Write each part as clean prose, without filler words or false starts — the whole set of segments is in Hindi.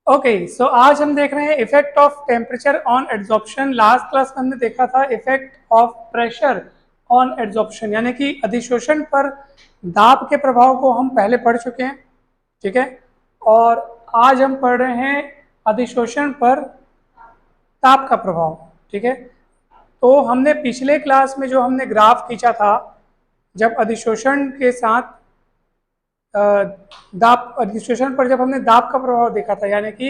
ओके सो आज हम देख रहे हैं effect of temperature on adsorption. Last class में हमने देखा था effect of pressure on adsorption, यानी कि अधिशोषण पर दाब के प्रभाव को हम पहले पढ़ चुके हैं। ठीक है, और आज हम पढ़ रहे हैं अधिशोषण पर ताप का प्रभाव। ठीक है, तो हमने पिछले क्लास में जो हमने ग्राफ खींचा था, जब अधिशोषण के साथ दाब, अधिशोषण पर जब हमने दाब का प्रभाव देखा था, यानी कि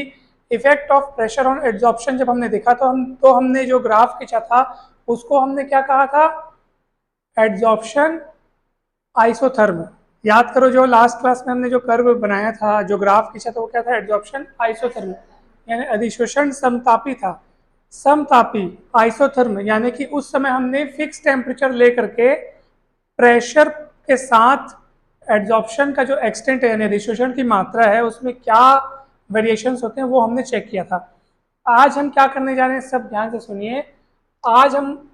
effect of pressure on adsorption जब हमने देखा तो हमने जो ग्राफ खींचा था उसको हमने क्या कहा था? Adsorption isotherm. याद करो, जो लास्ट क्लास में हमने जो कर्व बनाया था, जो ग्राफ खींचा था, वो क्या था? एड्जॉर्प्शन आइसोथर्म, यानी अधिशोषण समतापी था। समतापी आइसोथर्म, यानी कि उस समय हमने फिक्स टेम्परेचर लेकर के प्रेशर के साथ एड्जॉर्प्शन का जो एक्सटेंट है, यानी अधिशोषण की मात्रा है, उसमें क्या वेरिएशंस होते हैं वो हमने चेक किया था। आज हम क्या करने जा रहे हैं, सब ध्यान से सुनिए। आज हम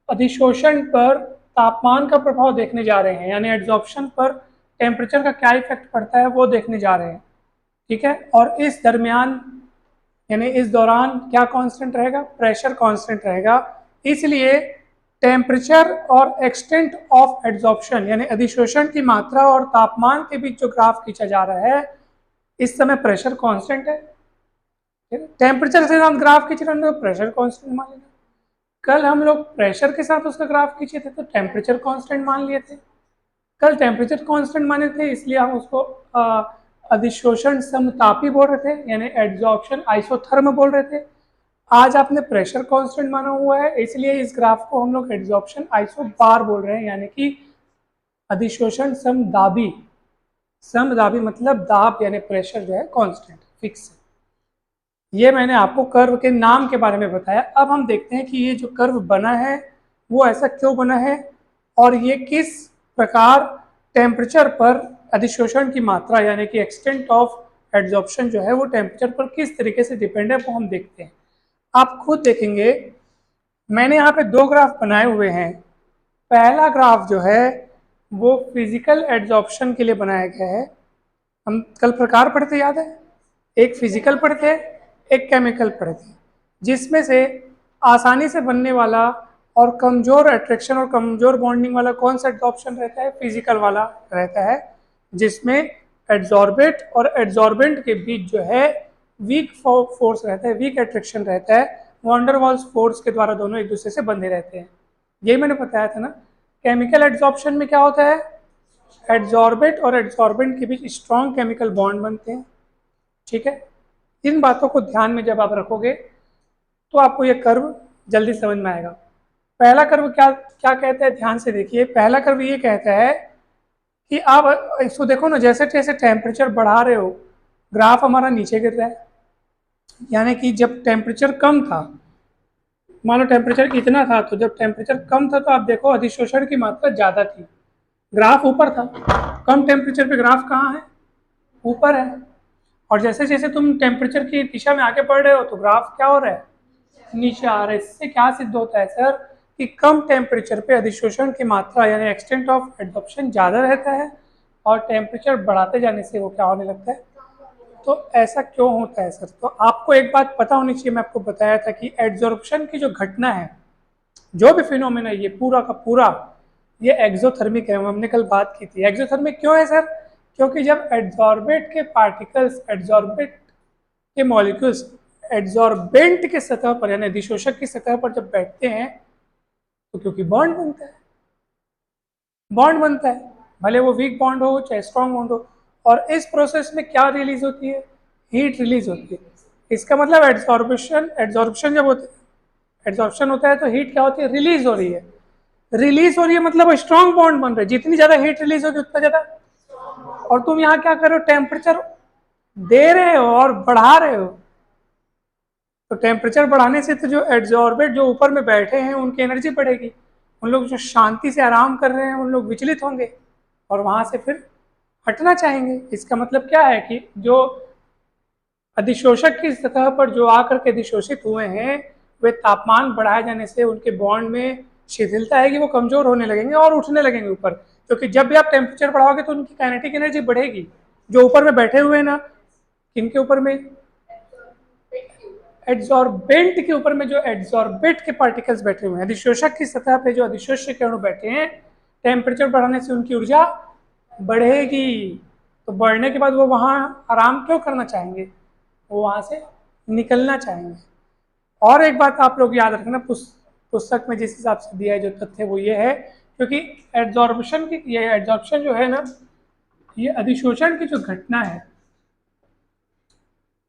अधिशोषण पर तापमान का प्रभाव देखने जा रहे हैं, यानी एड्जॉर्प्शन पर टेम्परेचर का क्या इफेक्ट पड़ता है वो देखने जा रहे हैं। ठीक है, और इस दरमियान यानी इस दौरान क्या कांस्टेंट रहेगा? प्रेशर कांस्टेंट रहेगा। इसलिए टेम्परेचर और एक्सटेंट ऑफ एड्जॉर्प्शन, यानी अधिशोषण की मात्रा और तापमान के बीच जो ग्राफ खींचा जा रहा है, इस समय प्रेशर कांस्टेंट है। टेम्परेचर के साथ ग्राफ खींच रहे हैं तो प्रेशर कांस्टेंट मान लेना। कल हम लोग प्रेशर के साथ उसका ग्राफ खींचे थे तो टेम्परेचर कांस्टेंट मान लिए थे। कल टेम्परेचर कांस्टेंट माने थे, इसलिए हम उसको अधिशोषण समतापी बोल रहे थे, यानी एड्जॉर्प्शन आइसोथर्म बोल रहे थे। आज आपने प्रेशर कांस्टेंट माना हुआ है, इसलिए इस ग्राफ को हम लोग एड्जॉर्प्शन आइसोबार बोल रहे हैं, यानी कि अधिशोषण समदाबी। समदाबी मतलब दाब यानी प्रेशर जो है कांस्टेंट फिक्स है। ये मैंने आपको कर्व के नाम के बारे में बताया। अब हम देखते हैं कि ये जो कर्व बना है वो ऐसा क्यों बना है, और ये किस प्रकार टेम्परेचर पर अधिशोषण की मात्रा यानी कि एक्सटेंट ऑफ एड्जॉर्प्शन जो है वो टेम्परेचर पर किस तरीके से डिपेंड है, वो हम देखते हैं। आप खुद देखेंगे, मैंने यहाँ पे दो ग्राफ बनाए हुए हैं। पहला ग्राफ जो है वो फिजिकल एड्जॉर्प्शन के लिए बनाया गया है। हम कल प्रकार पढ़ते, याद है? एक फिजिकल पढ़ते, एक केमिकल पढ़ते, जिसमें से आसानी से बनने वाला और कमजोर अट्रैक्शन और कमजोर बॉन्डिंग वाला कौन सा एड्जॉर्प्शन रहता है? फिजिकल वाला रहता है, जिसमें एड्जॉर्बेट और एड्जॉर्बेंट के बीच जो है वीक फोर्स रहता है, वीक अट्रैक्शन रहता है। वॉन्डरवॉल्स फोर्स के द्वारा दोनों एक दूसरे से बंधे रहते हैं। यही मैंने बताया था ना। केमिकल एड्जॉर्प्शन में क्या होता है? एड्जॉर्बेट और एड्जॉर्बेंट के बीच स्ट्रॉन्ग केमिकल बॉन्ड बनते हैं। ठीक है, इन बातों को ध्यान में जब आप रखोगे तो आपको ये कर्व जल्दी समझ में आएगा। पहला कर्व क्या क्या कहता है, ध्यान से देखिए। पहला कर्व ये कहता है कि आप इसको देखो ना, जैसे जैसे टेम्परेचर बढ़ा रहे हो ग्राफ हमारा नीचे गिर रहा है, यानी कि जब टेम्परेचर कम था, मान लो टेम्परेचर इतना था, तो जब टेम्परेचर कम था तो आप देखो अधिशोषण की मात्रा ज़्यादा थी, ग्राफ ऊपर था। कम टेम्परेचर पे ग्राफ कहाँ है? ऊपर है। और जैसे जैसे तुम टेम्परेचर की दिशा में आगे बढ़ रहे हो तो ग्राफ क्या हो रहा है? नीचे आ रहा है। इससे क्या सिद्ध होता है सर? कि कम टेम्परेचर पे अधिशोषण की मात्रा यानी एक्सटेंट ऑफ एडॉप्शन ज़्यादा रहता है, और टेम्परेचर बढ़ाते जाने से वो क्या होने लगता है? तो ऐसा क्यों होता है सर? तो आपको एक बात पता होनी चाहिए, मैं आपको बताया था कि एड्जॉर्प्शन की जो घटना है, जो भी फिनोमेना, ये पूरा का पूरा ये एक्सोथर्मिक है। हमने कल बात की थी। एक्सोथर्मिक क्यों है सर? क्योंकि जब एड्जॉर्बेट के पार्टिकल्स, एड्जॉर्बेट के मॉलिक्यूल्स एड्जॉर्बेंट के सतह पर यानी अधिशोषक की सतह पर जब बैठते हैं तो क्योंकि बॉन्ड बनता है, बॉन्ड बनता है, भले वो वीक बॉन्ड हो चाहे स्ट्रॉन्ग बॉन्ड हो। और इस प्रोसेस में क्या रिलीज होती है? हीट रिलीज होती है। इसका मतलब एड्जॉर्प्शन जब होता है, एड्जॉर्प्शन होता है तो हीट क्या होती है? रिलीज हो रही है। रिलीज हो रही है मतलब स्ट्रॉन्ग बॉन्ड बन रहे हैं। जितनी ज्यादा हीट रिलीज होगी उतना ज्यादा। और तुम यहाँ क्या कर रहे हो? टेम्परेचर दे रहे हो और बढ़ा रहे हो। तो टेम्परेचर बढ़ाने से तो जो एड्जॉर्बेट जो ऊपर में बैठे हैं उनकी एनर्जी बढ़ेगी, उन लोग जो शांति से आराम कर रहे हैं उन लोग विचलित होंगे और वहां से फिर हटना चाहेंगे। इसका मतलब क्या है कि जो अधिशोषक की सतह पर जो आकर के अधिशोषित हुए हैं, वे तापमान बढ़ाए जाने से उनके बॉन्ड में शिथिलता है कि वो कमजोर होने लगेंगे और उठने लगेंगे ऊपर। क्योंकि जब भी आप टेम्परेचर बढ़ाओगे तो उनकी काइनेटिक एनर्जी बढ़ेगी। जो ऊपर में बैठे हुए हैं ना, किनके ऊपर में? एड्सॉर्बेंट के ऊपर में जो एड्सॉर्बेट के पार्टिकल्स बैठे हुए हैं, अधिशोषक की सतह पे जो अधिशोष्य अणु बैठे हैं, टेम्परेचर बढ़ाने से उनकी ऊर्जा बढ़ेगी। तो बढ़ने के बाद वो वहाँ आराम क्यों करना चाहेंगे, वो वहाँ से निकलना चाहेंगे। और एक बात आप लोग याद रखना, पुस्तक में जिस हिसाब से दिया है जो तथ्य वो ये है, क्योंकि एड्सॉर्प्शन जो है ना, ये अधिशोषण की जो घटना है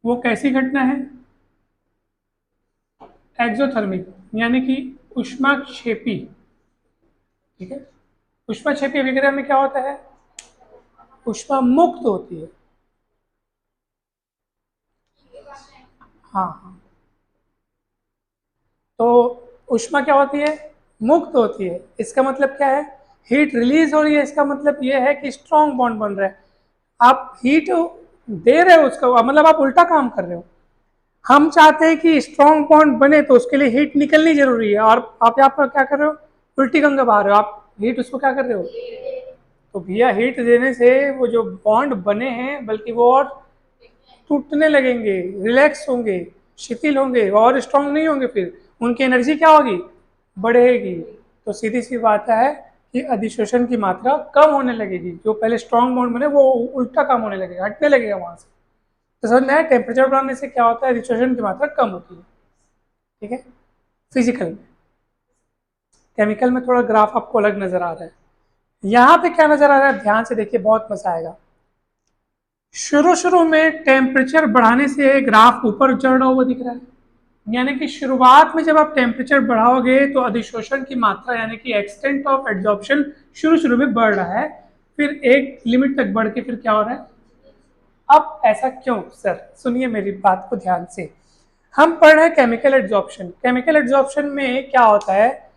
वो कैसी घटना है, एक्सोथर्मिक, यानी कि ऊष्माक्षेपी। ठीक है, ऊष्माक्षेपी अभिक्रिया में क्या होता है, ऊष्मा मुक्त होती है। हाँ हाँ, तो ऊष्मा क्या होती है, मुक्त होती है। इसका मतलब क्या है, हीट रिलीज हो रही है, इसका मतलब ये है कि स्ट्रॉन्ग बॉन्ड बन रहा है। आप हीट दे रहे हो उसका, मतलब आप उल्टा काम कर रहे हो। हम चाहते हैं कि स्ट्रॉन्ग बॉन्ड बने तो उसके लिए हीट निकलनी जरूरी है, और आप यहाँ पर क्या कर रहे हो, उल्टी गंगा बहा रहे हो। आप हीट उसको क्या कर रहे हो, तो भैया हीट देने से वो जो बॉन्ड बने हैं बल्कि वो और टूटने लगेंगे, रिलैक्स होंगे, शिथिल होंगे और स्ट्रांग नहीं होंगे, फिर उनकी एनर्जी क्या होगी, बढ़ेगी। तो सीधी सी बात है कि अधिशोषण की मात्रा कम होने लगेगी, जो पहले स्ट्रांग बॉन्ड बने वो उल्टा काम होने लगेगा, हटने लगेगा वहां से। तो समझ में आया, टेम्परेचर बढ़ाने से क्या होता है, अधिशोषण की मात्रा कम होती है। ठीक है, फिजिकल में। केमिकल में थोड़ा ग्राफ आपको अलग नजर आ रहा है। यहाँ पे क्या नजर आ रहा है, ध्यान से देखिए, बहुत मजा आएगा। शुरू में टेम्परेचर बढ़ाने से ग्राफ ऊपर चढ़ रहा हुआ दिख रहा है, यानी कि शुरुआत में जब आप टेम्परेचर बढ़ाओगे तो अधिशोषण की मात्रा यानी कि एक्सटेंट ऑफ एब्जॉर्प्शन शुरू में बढ़ रहा है, फिर एक लिमिट तक बढ़ के फिर क्या हो रहा है। अब ऐसा क्यों सर, सुनिए मेरी बात को ध्यान से। हम पढ़ रहे हैं केमिकल एड्जॉर्प्शन। केमिकल एड्जॉर्प्शन में क्या होता है,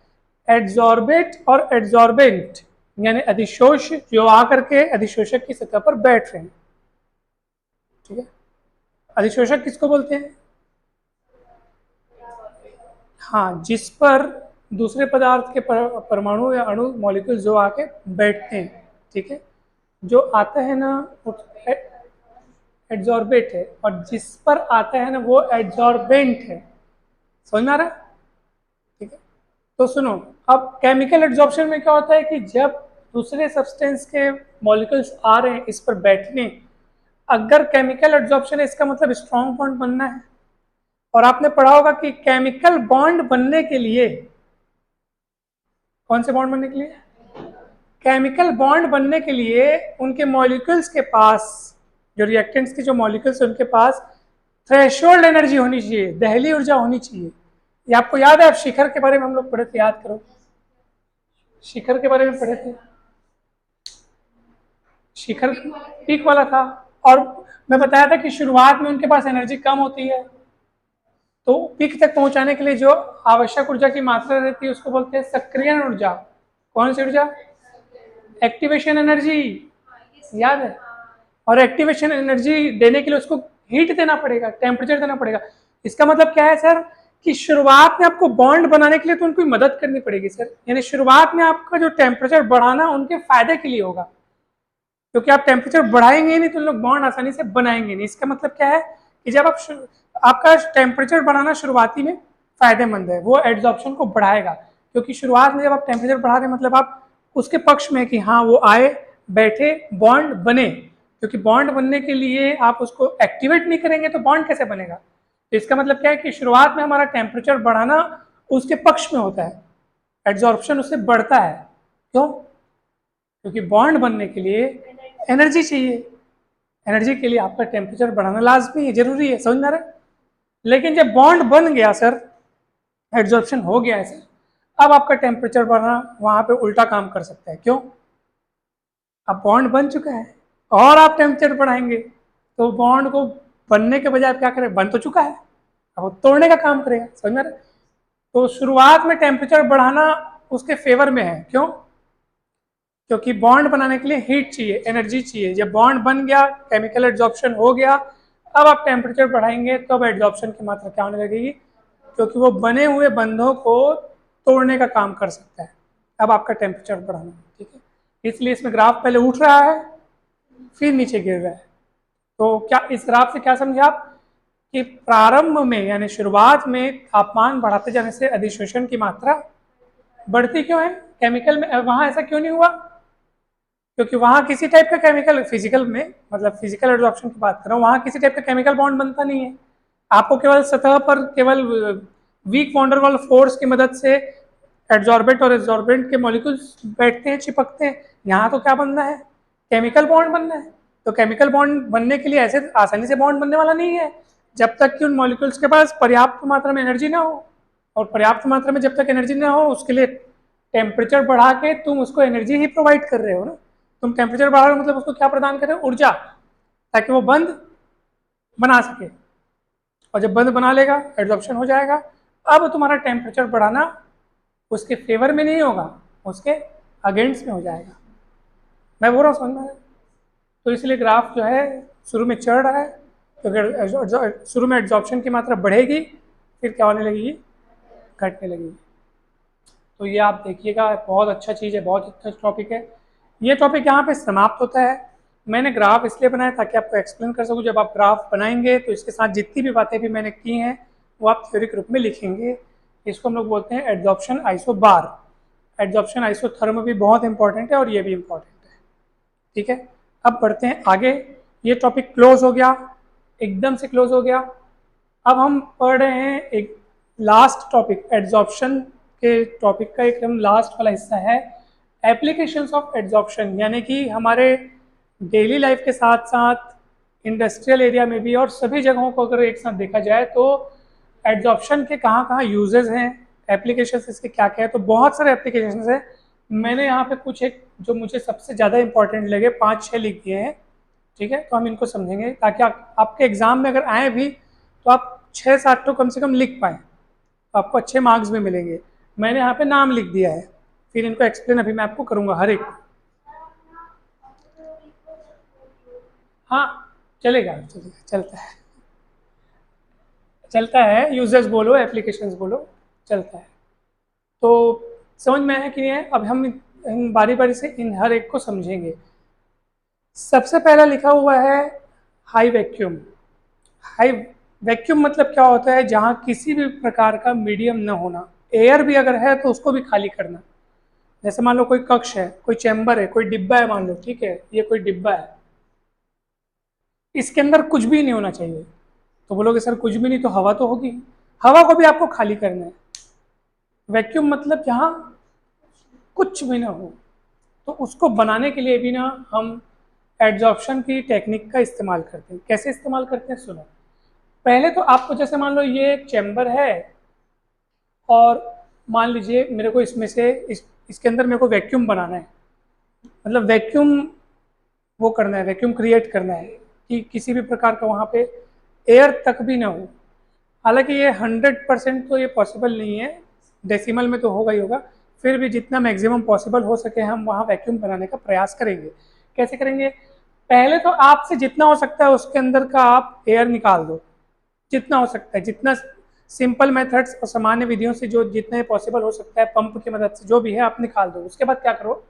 एड्जॉर्बेट और एड्जॉर्बेंट यानी अधिशोष जो आकर के अधिशोषक की सतह पर बैठ रहे हैं। ठीक है, अधिशोषक किसको बोलते हैं, हाँ, जिस पर दूसरे पदार्थ के परमाणु या अणु मॉलिक्यूल जो आके बैठते हैं। ठीक है, जो आता है ना एड्जॉर्बेट है, और जिस पर आता है ना वो एड्जॉर्बेंट है। समझ में आ रहा है। ठीक है, तो सुनो, अब केमिकल एड्जॉर्प्शन में क्या होता है कि जब दूसरे सब्सटेंस के मॉलिक्यूल्स आ रहे हैं इस पर बैठने, अगर केमिकल एड्जॉर्प्शन है इसका मतलब स्ट्रॉन्ग बॉन्ड बनना है। और आपने पढ़ा होगा कि केमिकल बॉन्ड बनने के लिए, कौन से बॉन्ड बनने के लिए, केमिकल बॉन्ड बनने के लिए उनके मॉलिक्यूल्स के पास, जो रिएक्टेंट्स की जो मॉलिक्यूल्स उनके पास थ्रेशोल्ड एनर्जी होनी चाहिए, दहली ऊर्जा होनी चाहिए। ये आपको याद है, आप शिखर के बारे में हम लोग पढ़े थे, याद करो, शिखर के बारे में पढ़े थे। शिखर पीक वाला था, और मैं बताया था कि शुरुआत में उनके पास एनर्जी कम होती है, तो पीक तक पहुंचाने के लिए जो आवश्यक ऊर्जा की मात्रा रहती है उसको बोलते हैं सक्रियण ऊर्जा। कौन सी ऊर्जा, एक्टिवेशन एनर्जी, याद है। और एक्टिवेशन एनर्जी देने के लिए उसको हीट देना पड़ेगा, टेम्परेचर देना पड़ेगा। इसका मतलब क्या है सर, कि शुरुआत में आपको बॉन्ड बनाने के लिए तो उनको मदद करनी पड़ेगी सर, यानी शुरुआत में आपका जो टेम्परेचर बढ़ाना उनके फायदे के लिए होगा, क्योंकि आप टेम्परेचर बढ़ाएंगे नहीं तो लोग बॉन्ड आसानी से बनाएंगे नहीं। इसका मतलब क्या है कि जब आपका टेम्परेचर बढ़ाना शुरुआती में फायदेमंद है, वो एड्जॉर्प्शन को बढ़ाएगा, क्योंकि शुरुआत में जब आप टेम्परेचर बढ़ा रहे मतलब आप उसके पक्ष में कि हाँ वो आए, बैठे, बॉन्ड बने। क्योंकि बॉन्ड बनने के लिए आप उसको एक्टिवेट नहीं करेंगे तो बॉन्ड कैसे बनेगा। तो इसका मतलब क्या है कि शुरुआत में हमारा टेम्परेचर बढ़ाना उसके पक्ष में होता है, एड्जॉर्प्शन उससे बढ़ता है। क्यों, क्योंकि बॉन्ड बनने के लिए एनर्जी चाहिए, एनर्जी के लिए आपका टेम्परेचर बढ़ाना लाजमी है, जरूरी है। समझ में आ रहा है। लेकिन जब बॉन्ड बन गया सर, एड्जॉर्प्शन हो गया है सर, अब आपका टेम्परेचर बढ़ना वहां पे उल्टा काम कर सकता है। क्यों, अब बॉन्ड बन चुका है और आप टेम्परेचर बढ़ाएंगे तो बॉन्ड को बनने के बजाय क्या करें, बन तो चुका है, अब वो तोड़ने का काम करेगा। समझ में आ रहा है? तो शुरुआत में टेम्परेचर बढ़ाना उसके फेवर में है। क्यों, क्योंकि बॉन्ड बनाने के लिए हीट चाहिए, एनर्जी चाहिए। जब बॉन्ड बन गया, केमिकल एड्जॉर्प्शन हो गया, अब आप टेम्परेचर बढ़ाएंगे तो अब एड्जॉर्प्शन की मात्रा क्या होने लगेगी, क्योंकि वो बने हुए बंधों को तोड़ने का काम कर सकता है। अब आपका टेम्परेचर बढ़ाना, ठीक है। इसलिए इसमें ग्राफ पहले उठ रहा है फिर नीचे गिर रहा है। तो क्या इस ग्राफ से क्या समझे आप, कि प्रारंभ में यानी शुरुआत में तापमान बढ़ाते जाने से अधिशोषण की मात्रा बढ़ती क्यों है? केमिकल में वहाँ ऐसा क्यों नहीं हुआ? क्योंकि वहाँ किसी टाइप का केमिकल फिजिकल में, मतलब फिजिकल एब्जॉर्प्शन की बात कर रहा हूँ, वहाँ किसी टाइप का केमिकल बॉन्ड बनता नहीं है। आपको केवल सतह पर केवल वीक वॉन्डरवॉल फोर्स की मदद से एड्जॉर्बेंट और एब्जॉर्बेंट के मॉलिक्यूल्स बैठते हैं, चिपकते हैं। यहाँ तो क्या बनना है? केमिकल बॉन्ड बनना है। तो केमिकल बॉन्ड बनने के लिए ऐसे आसानी से बॉन्ड बनने वाला नहीं है जब तक कि उन मॉलिक्यूल्स के पास पर्याप्त मात्रा में एनर्जी ना हो। और पर्याप्त मात्रा में जब तक एनर्जी ना हो, उसके लिए टेम्परेचर बढ़ा के तुम उसको एनर्जी ही प्रोवाइड कर रहे हो ना। तुम टेम्परेचर बढ़ा रहे हो मतलब उसको क्या प्रदान कर रहे हो? ऊर्जा, ताकि वो बंद बना सके। और जब बंद बना लेगा, एड्जॉर्प्शन हो जाएगा। अब तुम्हारा टेम्परेचर बढ़ाना उसके फेवर में नहीं होगा, उसके अगेंस्ट में हो जाएगा। मैं बोल रहा हूँ, समझ में? तो इसलिए ग्राफ जो है शुरू में चढ़ रहा है, तो अगर शुरू में एड्जॉर्प्शन की मात्रा बढ़ेगी, फिर क्या होने लगेगी? घटने लगेगी। तो ये आप देखिएगा, बहुत अच्छा चीज़ है, बहुत अच्छा टॉपिक है। ये टॉपिक यहाँ पे समाप्त होता है। मैंने ग्राफ इसलिए बनाया ताकि आपको एक्सप्लेन कर सकूँ। जब आप ग्राफ बनाएंगे तो इसके साथ जितनी भी बातें भी मैंने की हैं वो आप थ्योरी के रूप में लिखेंगे। इसको हम लोग बोलते हैं एड्जॉर्प्शन आइसोबार। एड्जॉर्प्शन आइसोथर्म भी बहुत इंपॉर्टेंट है और ये भी इंपॉर्टेंट है। ठीक है, अब बढ़ते हैं आगे। ये टॉपिक क्लोज हो गया, एकदम से क्लोज हो गया। अब हम पढ़ रहे हैं एक लास्ट टॉपिक, एड्जॉर्प्शन के टॉपिक का एकदम लास्ट वाला हिस्सा है, एप्लीकेशंस ऑफ एड्जॉर्प्शन। यानी कि हमारे डेली लाइफ के साथ साथ इंडस्ट्रियल एरिया में भी और सभी जगहों को अगर एक साथ देखा जाए तो एड्जॉर्प्शन के कहाँ कहाँ यूजेस हैं, एप्लीकेशंस इसके क्या क्या है। तो बहुत सारे एप्लीकेशंस हैं। मैंने यहाँ पे कुछ एक जो मुझे सबसे ज़्यादा इंपॉर्टेंट लगे 5-6 लिख दिए हैं। ठीक है, तो हम इनको समझेंगे ताकि आपके एग्जाम में अगर आए भी तो आप 6-7 तो कम से कम लिख पाएँ, तो आपको अच्छे मार्क्स भी मिलेंगे। मैंने यहाँ पे नाम लिख दिया है, फिर इनको एक्सप्लेन अभी मैं आपको करूँगा हर एक। हाँ चलेगा, चलता है, चलता है। यूजर्स बोलो, एप्लीकेशंस बोलो, चलता है। तो समझ में आया कि नहीं है? अब हम इन बारी बारी से इन हर एक को समझेंगे। सबसे पहला लिखा हुआ है हाई वैक्यूम। हाई वैक्यूम मतलब क्या होता है? जहाँ किसी भी प्रकार का मीडियम न होना। एयर भी अगर है तो उसको भी खाली करना। जैसे मान लो कोई कक्ष है, कोई चैम्बर है, कोई डिब्बा है, मान लो, ठीक है, ये कोई डिब्बा है, इसके अंदर कुछ भी नहीं होना चाहिए। तो बोलोगे सर कुछ भी नहीं तो हवा तो होगी, हवा को भी आपको खाली करना है। वैक्यूम मतलब जहाँ कुछ भी ना हो। तो उसको बनाने के लिए भी ना हम एड्जॉर्प्शन की टेक्निक का इस्तेमाल करते हैं। कैसे इस्तेमाल करते हैं सुनो। पहले तो आपको जैसे मान लो ये एक चैम्बर है और मान लीजिए मेरे को इसमें से इसके अंदर मेरे को वैक्यूम बनाना है, मतलब वैक्यूम वो करना है, वैक्यूम क्रिएट करना है कि किसी भी प्रकार का वहाँ पे एयर तक भी ना हो। हालांकि ये 100% तो ये पॉसिबल नहीं है, डेसिमल में तो होगा ही होगा, फिर भी जितना मैक्सिमम पॉसिबल हो सके हम वहाँ वैक्यूम बनाने का प्रयास करेंगे। कैसे करेंगे? पहले तो आपसे जितना हो सकता है उसके अंदर का आप एयर निकाल दो, जितना हो सकता है, जितना सिंपल मेथड्स और सामान्य विधियों से जो जितने पॉसिबल हो सकता है, पंप की मदद से जो भी है आप निकाल दो। उसके बाद क्या करो,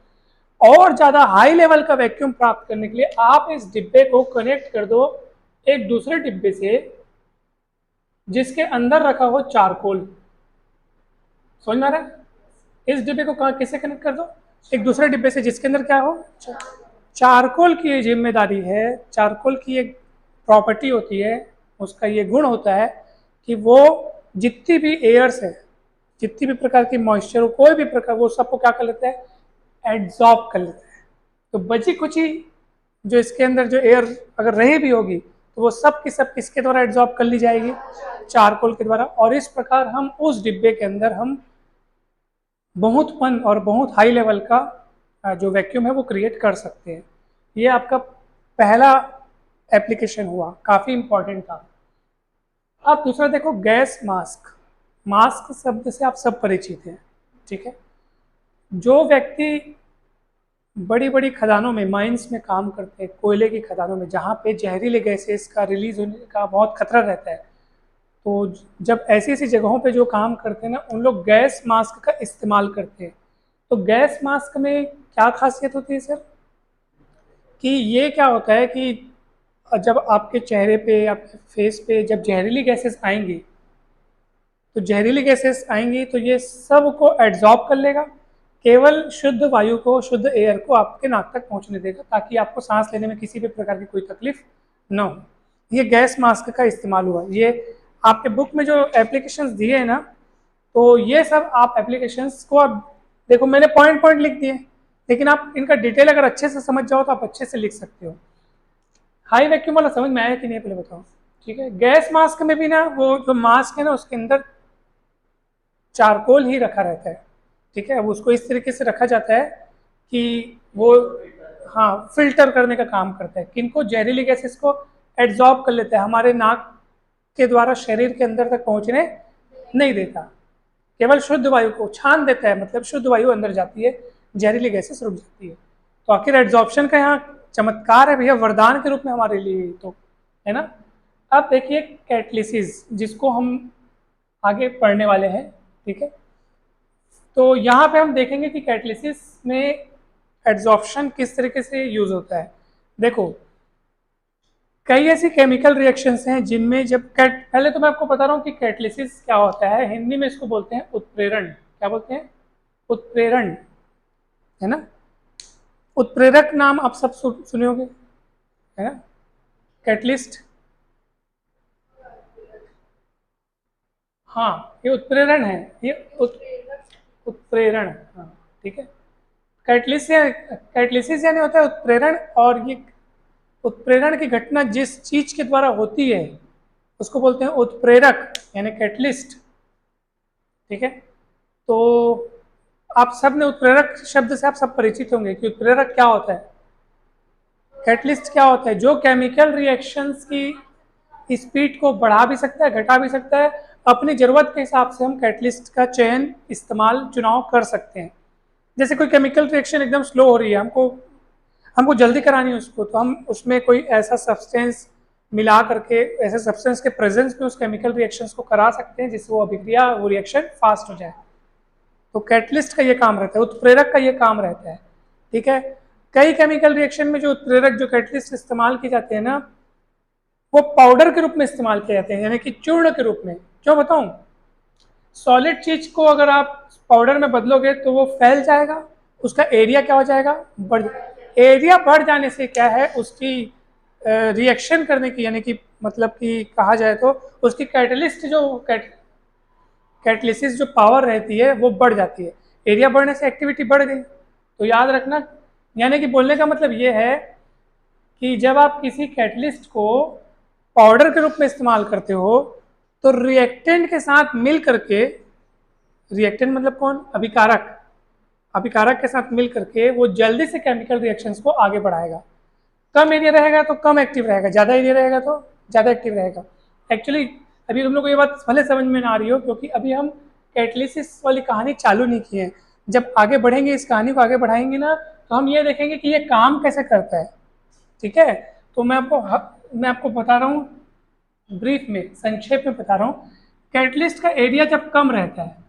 और ज़्यादा हाई लेवल का वैक्यूम प्राप्त करने के लिए आप इस डिब्बे को कनेक्ट कर दो एक दूसरे डिब्बे से जिसके अंदर रखा हो चारकोल। समझ में आ रहा है? इस डिब्बे को कहाँ किससे कनेक्ट कर दो? एक दूसरे डिब्बे से जिसके अंदर क्या हो, चारकोल की ये जिम्मेदारी है। चारकोल की एक प्रॉपर्टी होती है, उसका ये गुण होता है कि वो जितनी भी एयर्स है, जितनी भी प्रकार की मॉइस्चर हो, कोई भी प्रकार, वो सबको क्या कर लेता है? एड्जॉर्ब कर लेता है। तो बची कुची जो इसके अंदर जो एयर अगर रही भी होगी तो वो सब की सब किसके द्वारा एड्जॉर्ब कर ली जाएगी? चारकोल के द्वारा। और इस प्रकार हम उस डिब्बे के अंदर हम बहुतपन और बहुत हाई लेवल का जो वैक्यूम है वो क्रिएट कर सकते हैं। ये आपका पहला एप्लीकेशन हुआ, काफ़ी इंपॉर्टेंट था। अब दूसरा देखो, गैस मास्क। मास्क शब्द से आप सब परिचित हैं, ठीक है। जो व्यक्ति बड़ी बड़ी खदानों में, माइंस में काम करते हैं, कोयले की खदानों में, जहाँ पे जहरीले गैसेस का रिलीज होने का बहुत खतरा रहता है, तो जब ऐसी ऐसी जगहों पे जो काम करते हैं ना, उन लोग गैस मास्क का इस्तेमाल करते हैं। तो गैस मास्क में क्या खासियत होती है सर? कि ये क्या होता है कि जब आपके चेहरे पे, आपके फेस पे जब जहरीली गैसेस आएंगी, तो जहरीली गैसेस आएंगी तो ये सब को एब्जॉर्ब कर लेगा, केवल शुद्ध वायु को, शुद्ध एयर को आपके नाक तक पहुंचने देगा, ताकि आपको सांस लेने में किसी भी प्रकार की कोई तकलीफ न हो। ये गैस मास्क का इस्तेमाल हुआ। ये आपके बुक में जो एप्लीकेशंस दिए हैं ना, तो ये सब आप एप्लीकेशंस को आप देखो, मैंने पॉइंट पॉइंट लिख दिए, लेकिन आप इनका डिटेल अगर अच्छे से समझ जाओ तो आप अच्छे से लिख सकते हो। हाई वैक्यूम वाला समझ में आया कि नहीं पहले बताओ। ठीक है, गैस मास्क में भी ना वो जो मास्क है ना, उसके अंदर चारकोल ही रखा रहता है। ठीक है, अब उसको इस तरीके से रखा जाता है कि वो, हाँ, फिल्टर करने का काम करता है, किनको जहरीली गैसेस को एब्जॉर्ब कर लेता है, हमारे नाक के द्वारा शरीर के अंदर तक पहुंचने नहीं देता, केवल शुद्ध वायु को छान देता है, मतलब शुद्ध वायु अंदर जाती है, जहरीली गैसेस रुक जाती है। तो आखिर एब्जॉर्प्शन का यहाँ चमत्कार है भैया, वरदान के रूप में हमारे लिए, तो है ना। अब देखिए कैटलिसिस, जिसको हम आगे पढ़ने वाले हैं। ठीक है, तो यहाँ पे हम देखेंगे कि कैटलिसिस में एब्जॉर्प्शन किस तरीके से यूज होता है। देखो, कई ऐसी केमिकल रिएक्शंस हैं जिनमें जब पहले तो मैं आपको बता रहा हूँ कि कैटलिसिस क्या होता है। हिंदी में इसको बोलते हैं उत्प्रेरण। क्या बोलते हैं? उत्प्रेरण, है ना। उत्प्रेरक नाम आप सब सुने होंगे, है ना। कैटलिस्ट, हाँ, ये उत्प्रेरण है, ये उत्प्रेरण, हाँ, ठीक है। कैटलिसिस यानी होता है उत्प्रेरण, और ये उत्प्रेरण की घटना जिस चीज के द्वारा होती है उसको बोलते हैं उत्प्रेरक, यानी कैटलिस्ट। ठीक है, तो आप सब ने उत्प्रेरक शब्द से आप सब परिचित होंगे कि उत्प्रेरक क्या होता है, कैटलिस्ट क्या होता है। जो केमिकल रिएक्शंस की स्पीड को बढ़ा भी सकता है, घटा भी सकता है, अपनी ज़रूरत के हिसाब से हम कैटलिस्ट का चयन, इस्तेमाल, चुनाव कर सकते हैं। जैसे कोई केमिकल रिएक्शन एकदम स्लो हो रही है, हमको जल्दी करानी है उसको, तो हम उसमें कोई ऐसा सब्सटेंस मिला करके, ऐसे सब्सटेंस के प्रेजेंस में उस केमिकल रिएक्शंस को करा सकते हैं जिससे वो अभिक्रिया, वो रिएक्शन फास्ट हो जाए। तो कैटलिस्ट का ये काम रहता है, उत्प्रेरक का ये काम रहता है। ठीक है, कई केमिकल रिएक्शन में जो उत्प्रेरक, जो कैटलिस्ट इस्तेमाल किए जाते हैं ना, वो पाउडर के रूप में इस्तेमाल किए जाते हैं, यानी कि चूर्ण के रूप में। क्यों बताऊं? सॉलिड चीज को अगर आप पाउडर में बदलोगे तो वो फैल जाएगा, उसका एरिया क्या हो जाएगा, बढ़। एरिया बढ़ जाने से क्या है, उसकी रिएक्शन करने की, यानी कि मतलब कि कहा जाए तो उसकी कैटलिस्ट जो कैटलिसिस जो पावर रहती है वो बढ़ जाती है। एरिया बढ़ने से एक्टिविटी बढ़ गई। तो याद रखना, यानी कि बोलने का मतलब ये है कि जब आप किसी कैटलिस्ट को पाउडर के रूप में इस्तेमाल करते हो तो रिएक्टेंट के साथ मिल करके, रिएक्टेंट मतलब कौन, अभिकारक, अभिकारक के साथ मिल करके वो जल्दी से केमिकल रिएक्शंस को आगे बढ़ाएगा। कम एरिया रहेगा तो कम एक्टिव रहेगा, ज़्यादा एरिया रहेगा तो ज़्यादा एक्टिव रहेगा। एक्चुअली अभी हम लोग को ये बात भले समझ में ना आ रही हो, क्योंकि अभी हम कैटलिसिस वाली कहानी चालू नहीं की है। जब आगे बढ़ेंगे, इस कहानी को आगे बढ़ाएंगे ना, तो हम ये देखेंगे कि ये काम कैसे करता है। ठीक है, तो मैं आपको बता रहा हूँ, ब्रीफ में, संक्षेप में बता रहा हूँ। कैटलिस्ट का एरिया जब कम रहता है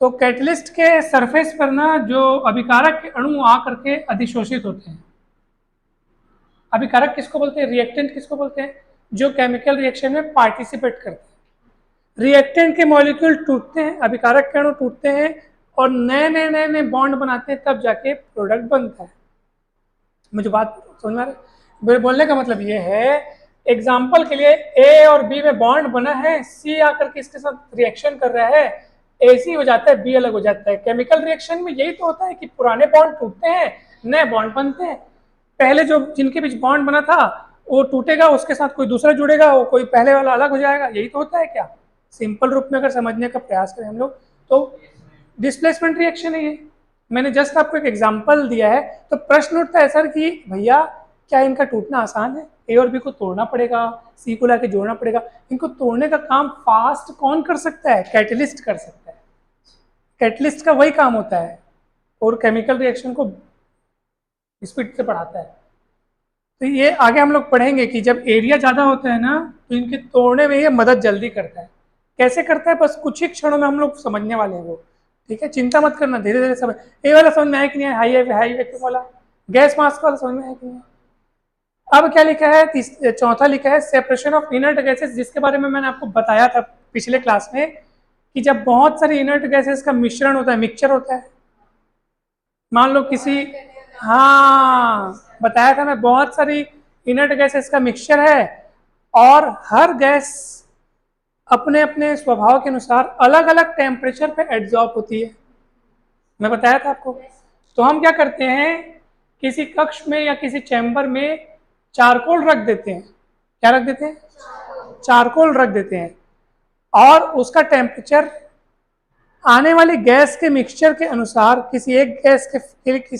तो कैटलिस्ट के सरफेस पर ना जो अभिकारक के अणु आकर के अधिशोषित होते हैं। अभिकारक किसको बोलते हैं? रिएक्टेंट किसको बोलते हैं? जो केमिकल रिएक्शन में पार्टिसिपेट करते हैं। रिएक्टेंट के मॉलिक्यूल टूटते हैं, अभिकारक के अणु टूटते हैं और नए नए नए नए बॉन्ड बनाते हैं, तब जाके प्रोडक्ट बनता है। मुझे बात समझ में आ रही है? मेरे बोलने का मतलब ये है, एग्जाम्पल के लिए ए और बी में बॉन्ड बना है, सी आकर के इसके साथ रिएक्शन कर रहा है, ए सी हो जाता है, बी अलग हो जाता है। केमिकल रिएक्शन में यही तो होता है कि पुराने बॉन्ड टूटते हैं, नए बॉन्ड बनते हैं। पहले जो जिनके बीच बॉन्ड बना था वो टूटेगा, उसके साथ कोई दूसरा जुड़ेगा, वो कोई पहले वाला अलग हो जाएगा। यही तो होता है क्या? सिंपल रूप में अगर समझने का प्रयास करें हम लोग तो डिस्प्लेसमेंट रिएक्शन है ये। मैंने जस्ट आपको एक एग्जांपल दिया है। तो प्रश्न उठता है सर कि भैया क्या इनका टूटना आसान है? ए और बी को तोड़ना पड़ेगा, सी को लाके जोड़ना पड़ेगा। इनको तोड़ने का काम फास्ट कौन कर सकता है? कैटलिस्ट कर सकता है। कैटलिस्ट का वही काम होता है और केमिकल रिएक्शन को स्पीड से बढ़ाता है। तो ये आगे हम लोग पढ़ेंगे कि जब एरिया ज़्यादा होता है ना, तो इनके तोड़ने में ये मदद जल्दी करता है। कैसे करता है, बस कुछ ही क्षणों में हम लोग समझने वाले हैं वो। ठीक है, चिंता मत करना, धीरे धीरे समझ। ये वाला समझ में आया कि नहीं? हाई वैक्यूम वाला, गैस मास्क वाला समझ में आया कि नहीं? अब क्या लिखा है, चौथा लिखा है सेपरेशन ऑफ इनर्ट गैसेस, जिसके बारे में मैंने आपको बताया था पिछले क्लास में कि जब बहुत सारी इनर्ट गैसेस का मिश्रण होता है, मिक्सचर होता है, मान लो किसी, हाँ बताया था मैं, बहुत सारी इनर्ट गैसेस का मिक्सचर है और हर गैस अपने अपने स्वभाव के अनुसार अलग अलग टेम्परेचर पे एड्जॉर्ब होती है, मैं बताया था आपको। तो हम क्या करते हैं, किसी कक्ष में या किसी चैम्बर में चारकोल रख देते हैं, क्या रख देते हैं, चारकोल रख देते हैं, और उसका टेम्परेचर आने वाली गैस के मिक्सचर के अनुसार किसी एक गैस के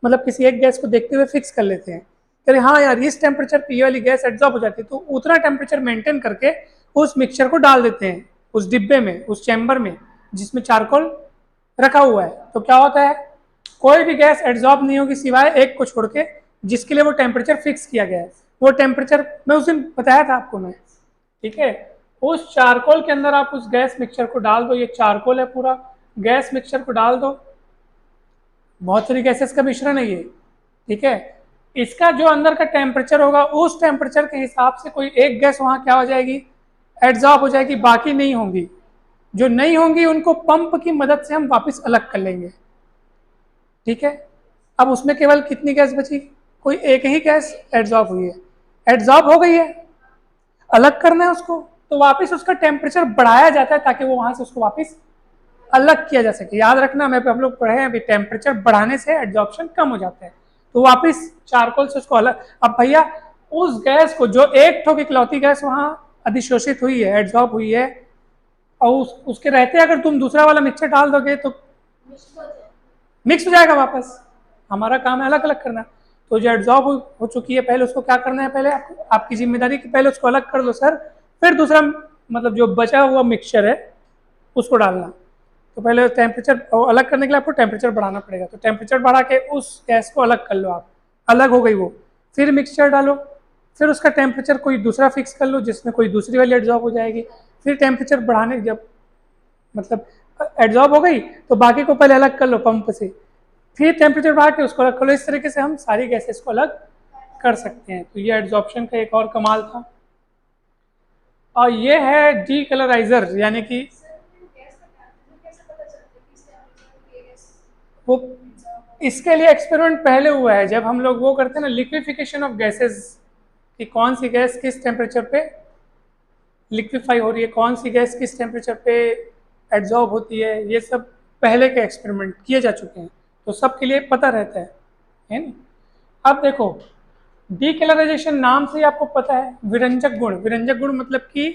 मतलब किसी एक गैस को देखते हुए फिक्स कर लेते हैं, अरे हाँ यार इस टेम्परेचर पे ये वाली गैस एब्जॉर्ब हो जाती है, तो उतना टेम्परेचर मेंटेन करके उस मिक्सचर को डाल देते हैं उस डिब्बे में, उस चैम्बर में जिसमें चारकोल रखा हुआ है। तो क्या होता है, कोई भी गैस एब्जॉर्ब नहीं होगी सिवाय एक को छोड़ के, जिसके लिए वो टेम्परेचर फिक्स किया गया है। वो टेम्परेचर मैं उस दिन बताया था आपको मैं, ठीक है। उस चारकोल के अंदर आप उस गैस मिक्सचर को डाल दो, ये चारकोल है पूरा, गैस मिक्सचर को डाल दो, बहुत सारी गैसेस का मिश्रण है ये, ठीक है। इसका जो अंदर का टेम्परेचर होगा उस टेम्परेचर के हिसाब से कोई एक गैस वहां क्या हो जाएगी, एड्जॉर्ब हो जाएगी, बाकी नहीं होंगी। जो नहीं होंगी उनको पंप की मदद से हम वापस अलग कर लेंगे, ठीक है। अब उसमें केवल कितनी गैस बची, कोई एक ही गैस एड्जॉर्ब हुई है, एड्जॉर्ब हो गई है, अलग करना है उसको, तो वापस उसका टेम्परेचर बढ़ाया जाता है ताकि वो वहां से उसको वापस अलग किया जा सके। याद रखना, मैं हम लोग पढ़े हैं अभी, टेम्परेचर बढ़ाने से एड्जॉर्प्शन कम हो जाता है, तो वापस चारकोल से उसको अलग। अब भैया उस गैस को, जो एक ठोक इकलौती गैस वहां अधिशोषित हुई है, एड्जॉर्ब हुई है, और उसके रहते अगर तुम दूसरा वाला मिक्सचर डाल दोगे तो मिक्स हो जाएगा वापस, हमारा काम है अलग अलग करना। तो जो एड्जॉर्ब हो चुकी है पहले उसको क्या करना है, पहले आपकी जिम्मेदारी कि पहले उसको अलग कर लो सर, फिर दूसरा मतलब जो बचा हुआ मिक्सचर है उसको डालना। तो पहले टेम्परेचर अलग करने के लिए आपको टेम्परेचर बढ़ाना पड़ेगा, तो टेम्परेचर बढ़ा के उस गैस को अलग कर लो आप, अलग हो गई वो, फिर मिक्सचर डालो, फिर उसका टेम्परेचर कोई दूसरा फिक्स कर लो जिसमें कोई दूसरी वाली एड्जॉर्ब हो जाएगी, फिर टेम्परेचर बढ़ाने जब मतलब एड्जॉर्ब हो गई तो बाकी को पहले अलग कर लो पंप से, फिर टेम्परेचर बढ़ा के उसको अलग कर लो। इस तरीके से हम सारी गैसेस को अलग कर सकते हैं। तो ये एड्जॉर्प्शन का एक और कमाल था। और ये है डीकलराइजर, यानी कि वो, इसके लिए एक्सपेरिमेंट पहले हुआ है जब हम लोग वो करते हैं ना, लिक्विफिकेशन ऑफ गैसेस, कि कौन सी गैस किस टेम्परेचर पे लिक्विफाई हो रही है, कौन सी गैस किस टेम्परेचर पे एड्जॉर्ब होती है, ये सब पहले के एक्सपेरिमेंट किए जा चुके हैं, तो सबके लिए पता रहता है ना। अब देखो, डीकलराइजेशन नाम से ही आपको पता है, विरंजक गुण, विरंजक गुण मतलब कि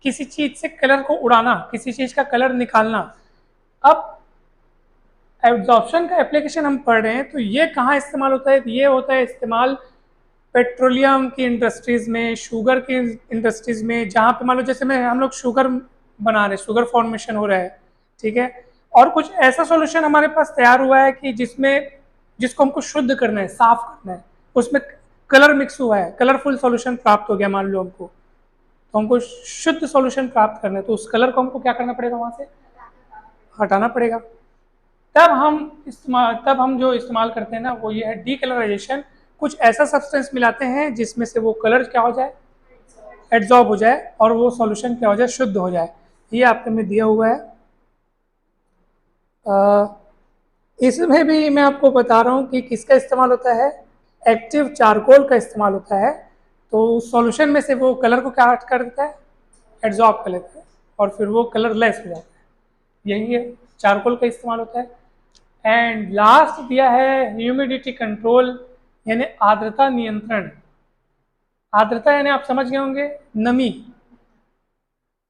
किसी चीज से कलर को उड़ाना, किसी चीज का कलर निकालना। अब एब्जॉर्प्शन का एप्लीकेशन हम पढ़ रहे हैं, तो ये कहाँ इस्तेमाल होता है, ये होता है इस्तेमाल पेट्रोलियम की इंडस्ट्रीज में, शुगर की इंडस्ट्रीज में, जहाँ पे मान लो जैसे में हम लोग शुगर बना रहे हैं, शुगर फॉर्मेशन हो रहा है, ठीक है, और कुछ ऐसा सॉल्यूशन हमारे पास तैयार हुआ है कि जिसको हमको शुद्ध करना है, साफ करना है, उसमें कलर मिक्स हुआ है, कलरफुल सॉल्यूशन प्राप्त हो गया मान लो हमको, तो हमको शुद्ध सॉल्यूशन प्राप्त करना है, तो उस कलर को हमको क्या करना पड़ेगा, वहां से हटाना पड़ेगा। तब हम जो इस्तेमाल करते हैं ना वो ये है डीकलराइजेशन, कुछ ऐसा सब्सटेंस मिलाते हैं जिसमें से वो कलर क्या हो जाए, एड्जॉर्ब हो जाए, और वो सॉल्यूशन क्या हो जाए, शुद्ध हो जाए। ये आपके में दिया हुआ है। इसमें भी मैं आपको बता रहा हूँ कि किसका इस्तेमाल होता है, एक्टिव चारकोल का इस्तेमाल होता है। तो उस सॉल्यूशन में से वो कलर को क्या कर देता है, एड्जॉर्ब कर लेता है, और फिर वो कलर लेस हो जाता है, यही है, चारकोल का इस्तेमाल होता है। एंड लास्ट दिया है ह्यूमिडिटी कंट्रोल, यानी आर्द्रता नियंत्रण। आर्द्रता यानी आप समझ गए होंगे, नमी।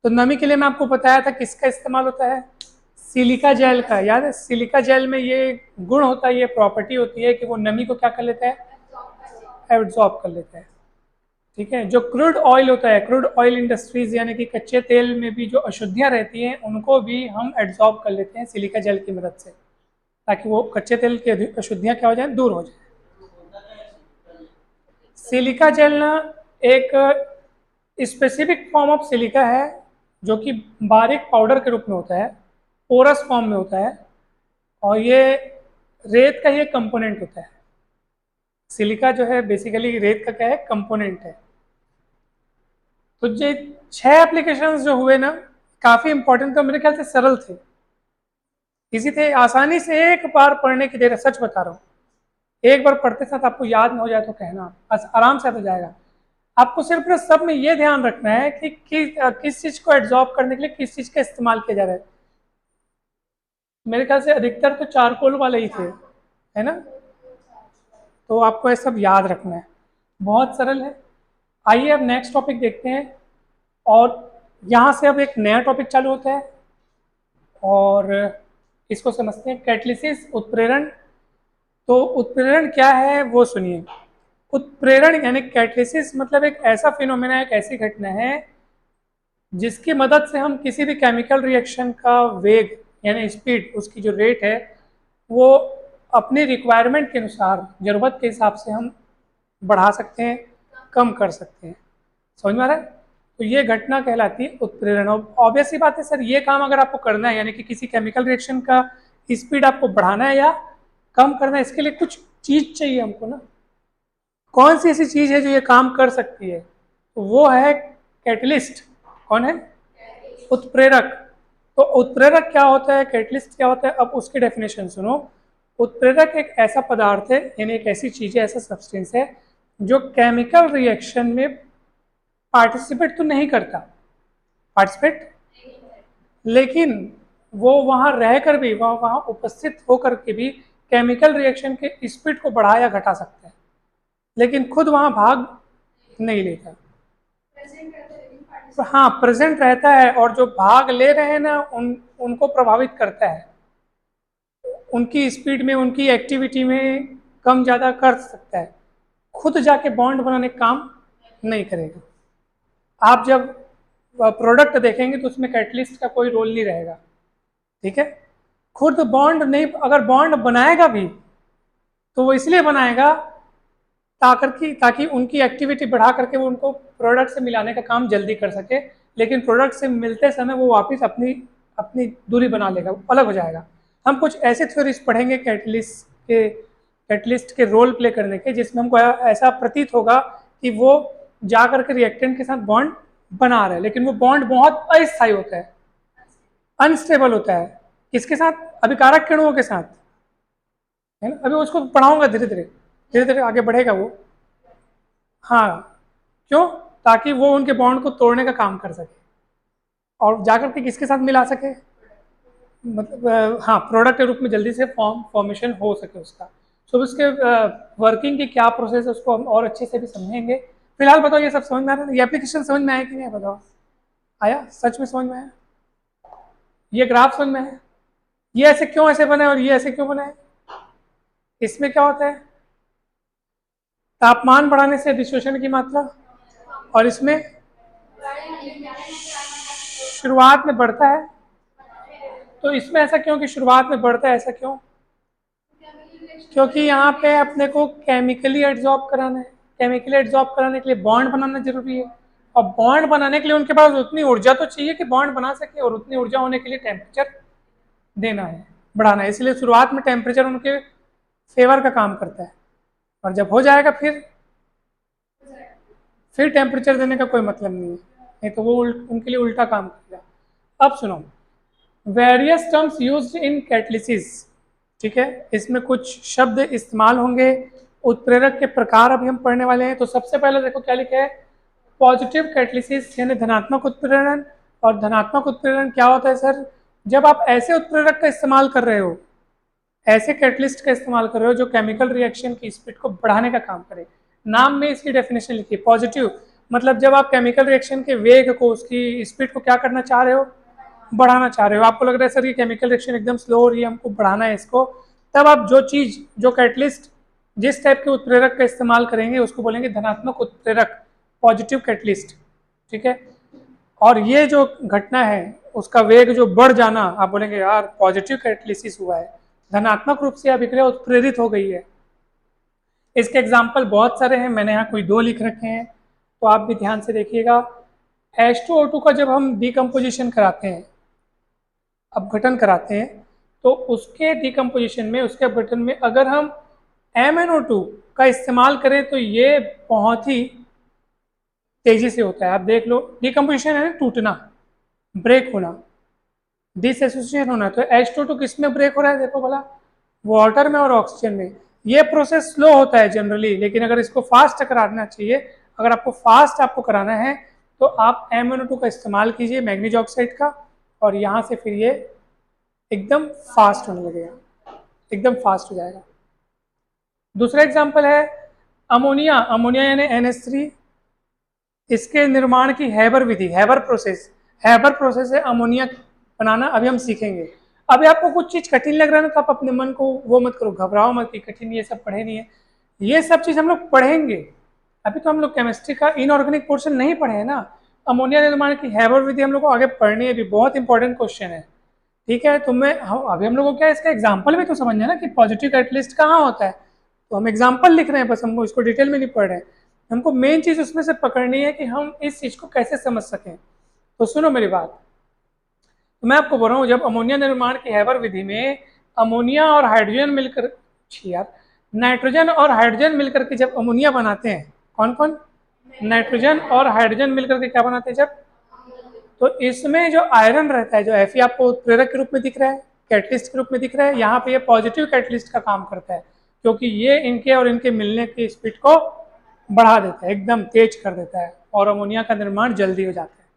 तो नमी के लिए मैं आपको बताया था किसका इस्तेमाल होता है, सिलिका जेल का। याद है, सिलिका जेल में ये गुण होता है, ये प्रॉपर्टी होती है कि वो नमी को क्या कर लेता है, एब्जॉर्ब कर लेता है, ठीक है। जो क्रूड ऑयल होता है, क्रूड ऑयल इंडस्ट्रीज यानी कि कच्चे तेल में भी जो अशुद्धियां रहती हैं उनको भी हम एब्जॉर्ब कर लेते हैं सिलिका जेल की मदद से, ताकि वो कच्चे तेल की अशुद्धियां क्या हो जाए, दूर हो जाए। सिलिका जेल ना एक स्पेसिफिक फॉर्म ऑफ सिलिका है जो कि बारीक पाउडर के रूप में होता है, पोरस फॉर्म में होता है, और ये रेत का ही एक कंपोनेंट होता है, सिलिका जो है बेसिकली रेत का क्या है, कंपोनेंट है। तो ये 6 एप्लीकेशंस जो हुए ना, काफी इंपॉर्टेंट थे, मेरे ख्याल से सरल थे, इजी थे, आसानी से एक बार पढ़ने की देर है, सच बता रहा हूँ। एक बार पढ़ते साथ आपको याद ना हो जाए तो कहना, बस आराम से आता जाएगा। आपको सिर्फ ना सब में ये ध्यान रखना है कि किस चीज को एब्जॉर्ब करने के लिए किस चीज का इस्तेमाल किया जा रहा है। मेरे ख्याल से अधिकतर तो चारकोल वाले ही थे, है ना। तो आपको ये सब याद रखना है, बहुत सरल है। आइए अब नेक्स्ट टॉपिक देखते हैं, और यहाँ से अब एक नया टॉपिक चालू होता है, और इसको समझते हैं, कैटलिसिस, उत्प्रेरण। तो उत्प्रेरण क्या है वो सुनिए। उत्प्रेरण यानी कैटलिसिस मतलब एक ऐसा फिनोमेना, एक ऐसी घटना है जिसकी मदद से हम किसी भी केमिकल रिएक्शन का वेग यानी स्पीड, उसकी जो रेट है, वो अपनी रिक्वायरमेंट के अनुसार, ज़रूरत के हिसाब से हम बढ़ा सकते हैं, कम कर सकते हैं। समझ में आ रहा है। तो ये घटना कहलाती है उत्प्रेरण। ऑब्वियस सी बात है सर, ये काम अगर आपको करना है, यानी कि किसी केमिकल रिएक्शन का स्पीड आपको बढ़ाना है या कम करना है, इसके लिए कुछ चीज़ चाहिए हमको ना। कौन सी ऐसी चीज़ है जो ये काम कर सकती है, तो वो है कैटलिस्ट। कौन है? उत्प्रेरक। तो उत्प्रेरक क्या होता है, कैटलिस्ट क्या होता है, अब उसकी डेफिनेशन सुनो। उत्प्रेरक एक ऐसा पदार्थ है, यानी एक ऐसी चीज है, ऐसा सब्सटेंस है जो केमिकल रिएक्शन में पार्टिसिपेट तो नहीं करता, पार्टिसिपेट, लेकिन वो वहां रहकर भी, वहां उपस्थित होकर के भी केमिकल रिएक्शन के स्पीड को बढ़ा या घटा सकता है, लेकिन खुद वहां भाग नहीं लेता। हाँ, प्रेजेंट रहता है, और जो भाग ले रहे हैं ना, उनको प्रभावित करता है, उनकी स्पीड में, उनकी एक्टिविटी में कम ज़्यादा कर सकता है, खुद जाके बॉन्ड बनाने का काम नहीं करेगा। आप जब प्रोडक्ट देखेंगे तो उसमें कैटलिस्ट का कोई रोल नहीं रहेगा, ठीक है। खुद बॉन्ड नहीं, अगर बॉन्ड बनाएगा भी तो वो इसलिए बनाएगा ताकि उनकी एक्टिविटी बढ़ा करके वो उनको प्रोडक्ट से मिलाने का काम जल्दी कर सके, लेकिन प्रोडक्ट से मिलते समय वो वापस अपनी अपनी दूरी बना लेगा, अलग हो जाएगा। हम कुछ ऐसे थ्योरीज पढ़ेंगे कैटलिस्ट के रोल प्ले करने के, जिसमें हमको ऐसा प्रतीत होगा कि वो जा करके रिएक्टेंट के साथ बॉन्ड बना रहा है, लेकिन वो बॉन्ड बहुत अस्थायी होता है, अनस्टेबल होता है। किसके साथ? अभिकारक किरणों के साथ, है ना। अभी उसको पढ़ाऊंगा, धीरे धीरे धीरे धीरे आगे बढ़ेगा वो। हाँ, क्यों? ताकि वो उनके बॉन्ड को तोड़ने का काम कर सके और जाकर के किसके साथ मिला सके, मतलब हाँ, प्रोडक्ट के रूप में जल्दी से फॉर्मेशन हो सके उसका। सो उसके वर्किंग की क्या प्रोसेस है उसको हम और अच्छे से भी समझेंगे। फिलहाल बताओ, ये सब समझ में आ रहा है? ये एप्लीकेशन समझ में आया कि नहीं, बताओ। आया? सच में समझ में आया? ये ग्राफ समझ में आया? ये ऐसे क्यों ऐसे बने और ये ऐसे क्यों बने? इसमें क्या होता है? तापमान बढ़ाने से डिस्ट्रीब्यूशन की मात्रा, और इसमें शुरुआत में बढ़ता है। तो इसमें ऐसा क्यों कि शुरुआत में बढ़ता है, ऐसा क्यों? क्योंकि यहाँ पे अपने को केमिकली एड्जॉर्ब कराना है, केमिकली एड्जॉर्ब कराने के लिए बॉन्ड बनाना जरूरी है, और बॉन्ड बनाने के लिए उनके पास उतनी ऊर्जा तो चाहिए कि बॉन्ड बना सके, और उतनी ऊर्जा होने के लिए टेम्परेचर देना है, बढ़ाना है। इसलिए शुरुआत में टेम्परेचर उनके फेवर का काम करता है, और जब हो जाएगा फिर टेम्परेचर देने का कोई मतलब नहीं है, नहीं तो वो उनके लिए उल्टा काम करेगा। अब सुनो, various terms used in catalysis, ठीक है, इसमें कुछ शब्द इस्तेमाल होंगे। उत्प्रेरक के प्रकार अभी हम पढ़ने वाले हैं। तो सबसे पहले देखो क्या लिखा है, पॉजिटिव कैटलिसिस यानी धनात्मक उत्प्रेरण। और धनात्मक उत्प्रेरण क्या होता है सर? जब आप ऐसे उत्प्रेरक का इस्तेमाल कर रहे हो, ऐसे कैटलिस्ट का इस्तेमाल कर रहे हो जो केमिकल रिएक्शन की स्पीड को बढ़ाने का काम करे। नाम में इसकी डेफिनेशन लिखी है, पॉजिटिव मतलब जब आप केमिकल रिएक्शन के वेग को, उसकी स्पीड को क्या करना चाह रहे हो, बढ़ाना चाह रहे हो। आपको लग रहा है सर ये केमिकल रिएक्शन एकदम स्लो हो रही है, हमको बढ़ाना है इसको, तब आप जो चीज़, जो कैटलिस्ट, जिस टाइप के उत्प्रेरक का इस्तेमाल करेंगे उसको बोलेंगे धनात्मक उत्प्रेरक, पॉजिटिव कैटलिस्ट, ठीक है। और ये जो घटना है उसका वेग जो बढ़ जाना, आप बोलेंगे यार पॉजिटिव कैटलिसिस हुआ है, धनात्मक रूप से अभिक्रिया उत्प्रेरित हो गई है। इसके एग्जाम्पल बहुत सारे हैं, मैंने यहाँ कोई 2 लिख रखे हैं, तो आप भी ध्यान से देखिएगा। H2O2 का जब हम डिकम्पोजिशन कराते हैं, अपघटन कराते हैं, तो उसके डिकम्पोजिशन में, उसके अपघटन में अगर हम MnO2 का इस्तेमाल करें तो ये बहुत ही तेजी से होता है। आप देख लो, डिकम्पोजिशन है टूटना, ब्रेक होना, डिसएसोसिएशन होना। तो H2 किस में ब्रेक हो रहा है देखो भला, वाटर में और ऑक्सीजन में। ये प्रोसेस स्लो होता है जनरली, लेकिन अगर इसको फास्ट कराना चाहिए, अगर आपको फास्ट कराना है तो आप MnO2 का इस्तेमाल कीजिए, मैग्नीज ऑक्साइड का, और यहाँ से फिर ये एकदम फास्ट होने लगेगा, एकदम फास्ट हो जाएगा। दूसरा एग्जाम्पल है अमोनिया। अमोनिया यानी NH3, इसके निर्माण की हैबर विधि, हैबर प्रोसेस है अमोनिया बनाना, अभी हम सीखेंगे। अभी आपको कुछ चीज कठिन लग रहा है ना, तो आप अपने मन को वो मत करो, घबराओ मत कि कठिन ये सब पढ़े नहीं है, ये सब चीज हम लोग पढ़ेंगे। अभी तो हम लोग केमिस्ट्री का इनऑर्गेनिक पोर्शन नहीं पढ़े हैं ना। अमोनिया निर्माण की हैबर विधि हम लोग को आगे पढ़नी है, भी बहुत इंपॉर्टेंट क्वेश्चन है। ठीक है, तो मैं अभी हम लोग को क्या इसका एग्जाम्पल भी तो समझना है ना कि पॉजिटिव कैटलिस्ट कहाँ होता है। तो हम एग्जाम्पल लिख रहे हैं बस, हमको इसको डिटेल में नहीं पढ़ रहे हैं। हमको मेन चीज उसमें से पकड़नी है कि हम इस चीज को कैसे समझ सकें। तो सुनो मेरी बात, तो मैं आपको बोल रहा हूँ, जब अमोनिया निर्माण की हैबर विधि में अमोनिया और हाइड्रोजन मिलकर, यार नाइट्रोजन और हाइड्रोजन मिलकर के जब अमोनिया बनाते हैं, कौन कौन, नाइट्रोजन और हाइड्रोजन मिलकर के क्या बनाते हैं जब, तो इसमें जो आयरन रहता है, जो Fe आपको प्रेरक के रूप में दिख रहा है, कैटलिस्ट के रूप में दिख रहा है, यहाँ पे ये पॉजिटिव कैटलिस्ट का काम करता है, क्योंकि ये इनके और इनके मिलने की स्पीड को बढ़ा देता है, एकदम तेज कर देता है, और अमोनिया का निर्माण जल्दी हो जाता है।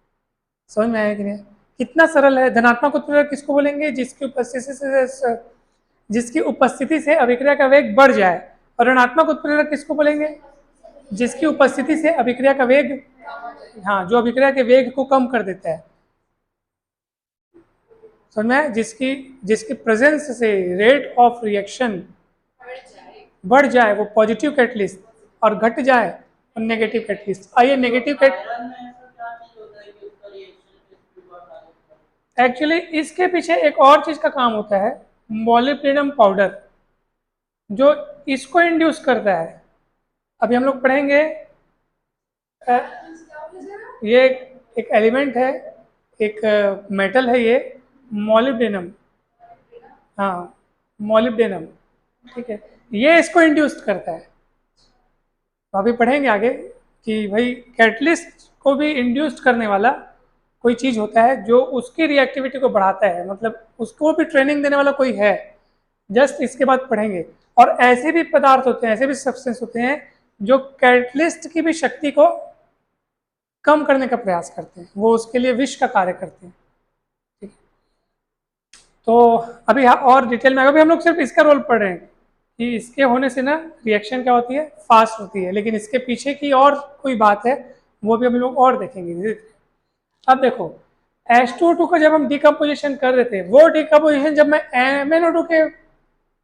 समझ में आया कि नहीं? कितना सरल है। धनात्मक उत्प्रेरक किसको बोलेंगे, जिसकी उपस्थिति से अभिक्रिया का वेग बढ़ जाए, और ऋणात्मक उत्प्रेरक किसको बोलेंगे, जिसकी उपस्थिति से अभिक्रिया का वेग, हाँ, जो अभिक्रिया के वेग को कम कर देता है। समझ में? जिसकी प्रेजेंस से रेट ऑफ रिएक्शन बढ़ जाए वो पॉजिटिव कैटलिस्ट, और घट जाए वो नेगेटिव कैटलिस्ट। आइए नेगेटिव एक्चुअली इसके पीछे एक और चीज का काम होता है, मॉलिब्डेनम पाउडर, जो इसको इंड्यूस करता है। अभी हम लोग पढ़ेंगे, ये एक एलिमेंट है, एक मेटल है ये, मॉलिब्डेनम, हाँ मॉलिब्डेनम, ठीक है, ये इसको इंड्यूस करता है। तो अभी पढ़ेंगे आगे कि भाई कैटलिस्ट को भी इंड्यूस करने वाला कोई चीज होता है जो उसकी रिएक्टिविटी को बढ़ाता है, मतलब उसको भी ट्रेनिंग देने वाला कोई है, जस्ट इसके बाद पढ़ेंगे। और ऐसे भी पदार्थ होते हैं, ऐसे भी सब्सटेंस होते हैं जो कैटलिस्ट की भी शक्ति को कम करने का प्रयास करते हैं, वो उसके लिए विष का कार्य करते हैं। ठीक है, तो अभी और डिटेल में, अभी हम लोग सिर्फ इसका रोल पढ़ रहे हैं कि इसके होने से ना रिएक्शन क्या होती है, फास्ट होती है, लेकिन इसके पीछे की और कोई बात है वो भी हम लोग और देखेंगे। अब देखो H2O2 का जब हम डिकम्पोजिशन कर रहे थे, वो डिकम्पोजिशन जब मैं MnO2 के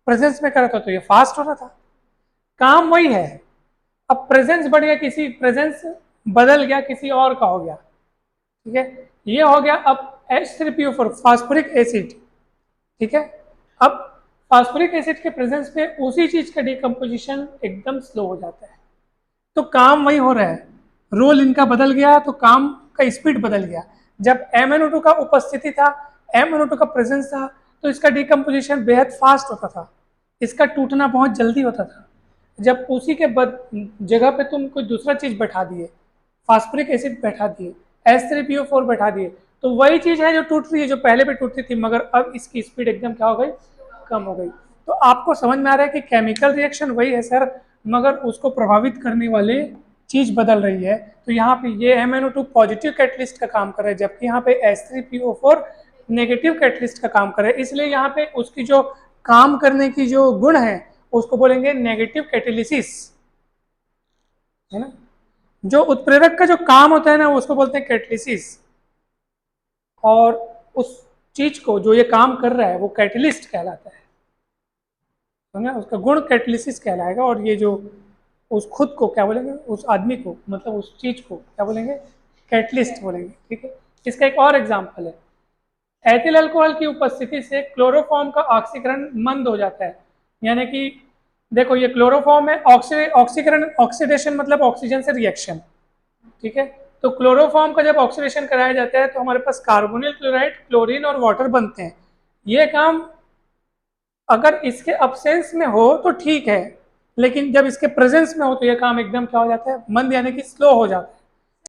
प्रेजेंस में कर रहा था तो ये फास्ट हो रहा था, काम वही है। अब प्रेजेंस बढ़ गया, किसी प्रेजेंस बदल गया, किसी और का हो गया, ठीक है, ये हो गया अब H3PO4 फास्फोरिक एसिड। ठीक है, अब फास्फोरिक एसिड के प्रेजेंस पे उसी चीज का डिकम्पोजिशन एकदम स्लो हो जाता है, तो काम वही हो रहा है, रोल इनका बदल गया तो काम का स्पीड बदल गया। जब MnO2 का उपस्थिति था, MnO2 का प्रेजेंस था, तो इसका डिकम्पोजिशन बेहद फास्ट होता था, इसका टूटना बहुत जल्दी होता था। जब उसी के जगह पे तुम कोई दूसरा चीज बैठा दिए, फास्फोरिक एसिड बैठा दिए, H3PO4 बैठा दिए, तो वही चीज है जो टूट रही है, जो पहले भी टूटती थी, मगर अब इसकी स्पीड एकदम क्या हो गई, कम हो गई। तो आपको समझ में आ रहा है कि केमिकल रिएक्शन वही है सर, मगर उसको प्रभावित करने वाले चीज बदल रही है। तो यहाँ पे ये MnO2 पॉजिटिव कैटलिस्ट का काम कर रहा है, जबकि यहाँ पे H3PO4 नेगेटिव कैटलिस्ट का काम कर रहा है। इसलिए यहाँ पे उसकी जो काम करने की जो गुण है उसको बोलेंगे नेगेटिव कैटेलिसिस, है ना। जो उत्प्रेरक का जो काम होता है ना उसको बोलते हैं कैटेलिसिस, और उस चीज को जो ये काम कर रहा है वो कैटलिस्ट कहलाता है, समझा, उसका गुण कैटेलिसिस कहलाएगा। और ये जो उस खुद को क्या बोलेंगे, उस आदमी को, मतलब उस चीज को क्या बोलेंगे, कैटलिस्ट बोलेंगे। ठीक है, इसका एक और एग्जांपल है, एथिल अल्कोहल की उपस्थिति से क्लोरोफॉर्म का ऑक्सीकरण मंद हो जाता है। यानी कि देखो ये क्लोरोफॉर्म है, ऑक्सीकरण, ऑक्सीडेशन मतलब ऑक्सीजन से रिएक्शन, ठीक है। तो क्लोरोफॉर्म का जब ऑक्सीडेशन कराया जाता है तो हमारे पास कार्बोनिल क्लोराइड, क्लोरीन और वाटर बनते हैं। ये काम अगर इसके अब्सेंस में हो तो ठीक है, लेकिन जब इसके प्रेजेंस में हो तो ये काम एकदम क्या हो जाता है, मंद यानी कि स्लो हो जाता है।